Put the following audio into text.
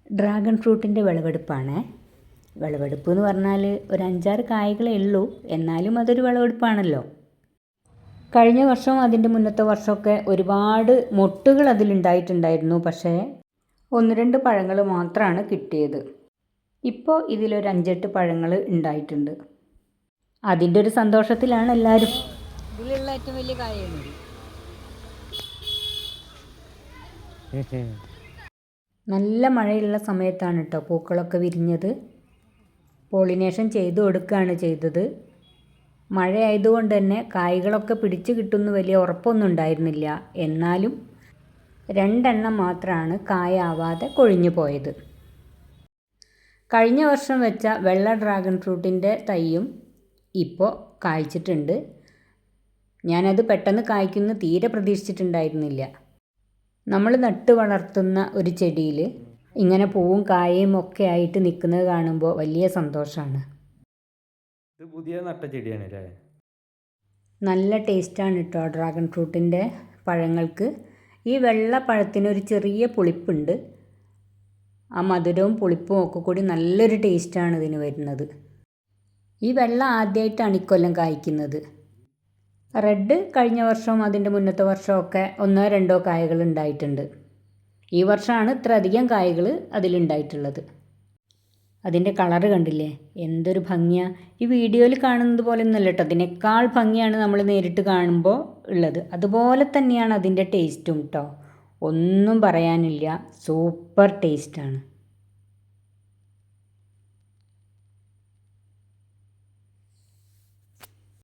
Dragon ഫ്രൂട്ടിൻ്റെ വിളവെടുപ്പാണ്. വിളവെടുപ്പ് എന്ന് പറഞ്ഞാൽ ഒരു 5-6 കായ്കളേ ഉള്ളൂ, എന്നാലും അതൊരു വിളവെടുപ്പാണല്ലോ. കഴിഞ്ഞ വർഷം അതിൻ്റെ മുന്നത്തെ വർഷമൊക്കെ ഒരുപാട് മൊട്ടുകൾ അതിലുണ്ടായിട്ടുണ്ടായിരുന്നു. പക്ഷേ 1-2 പഴങ്ങൾ മാത്രമാണ് കിട്ടിയത്. ഇപ്പോൾ ഇതിലൊരു 5-8 പഴങ്ങൾ ഉണ്ടായിട്ടുണ്ട്. അതിൻ്റെ ഒരു സന്തോഷത്തിലാണ് എല്ലാവരും. ഇതിലുള്ള ഏറ്റവും വലിയ കായാണ്. നല്ല മഴയുള്ള സമയത്താണ് കേട്ടോ പൂക്കളൊക്കെ വിരിഞ്ഞത്. പോളിനേഷൻ ചെയ്തു കൊടുക്കുകയാണ് ചെയ്തത്. മഴ ആയതുകൊണ്ട് തന്നെ കായ്കളൊക്കെ പിടിച്ചു കിട്ടുമെന്ന് വലിയ ഉറപ്പൊന്നും ഉണ്ടായിരുന്നില്ല. എന്നാലും 2 എണ്ണം മാത്രമാണ് കായാവാതെ കൊഴിഞ്ഞു പോയത്. കഴിഞ്ഞ വർഷം വെച്ച വെള്ള ഡ്രാഗൺ ഫ്രൂട്ടിൻ്റെ തൈയും ഇപ്പോൾ കായ്ച്ചിട്ടുണ്ട്. ഞാനത് പെട്ടെന്ന് കായ്ക്കുമെന്ന് തീരെ പ്രതീക്ഷിച്ചിട്ടുണ്ടായിരുന്നില്ല. നമ്മൾ നട്ട് വളർത്തുന്ന ഒരു ചെടിയിൽ ഇങ്ങനെ പൂവും കായയും ഒക്കെ ആയിട്ട് നിൽക്കുന്നത് കാണുമ്പോൾ വലിയ സന്തോഷമാണ്. ഇത് പുതിയ നട്ട ചെടിയാണല്ലേ? നല്ല ടേസ്റ്റാണ് കേട്ടോ ഡ്രാഗൺ ഫ്രൂട്ടിൻ്റെ പഴങ്ങൾക്ക്. ഈ വെള്ള പഴത്തിനൊരു ചെറിയ പുളിപ്പുണ്ട്. ആ മധുരവും പുളിപ്പും ഒക്കെ കൂടി നല്ലൊരു ടേസ്റ്റാണ് ഇതിന് വരുന്നത്. ഈ വെള്ള ആദ്യമായിട്ടാണ് ഇക്കൊല്ലം കായ്ക്കുന്നത്. റെഡ് കഴിഞ്ഞ വർഷവും അതിൻ്റെ മുന്നത്തെ വർഷമൊക്കെ 1-2 കായകൾ ഉണ്ടായിട്ടുണ്ട്. ഈ വർഷമാണ് ഇത്ര അധികം കായകൾ അതിലുണ്ടായിട്ടുള്ളത്. അതിൻ്റെ കളറ് കണ്ടില്ലേ, എന്തൊരു ഭംഗിയാണ്. ഈ വീഡിയോയിൽ കാണുന്നത് പോലെ ഒന്നുമല്ല കേട്ടോ, അതിനേക്കാൾ ഭംഗിയാണ് നമ്മൾ നേരിട്ട് കാണുമ്പോൾ ഉള്ളത്. അതുപോലെ തന്നെയാണ് അതിൻ്റെ ടേസ്റ്റും കേട്ടോ, ഒന്നും പറയാനില്ല, സൂപ്പർ ടേസ്റ്റാണ്.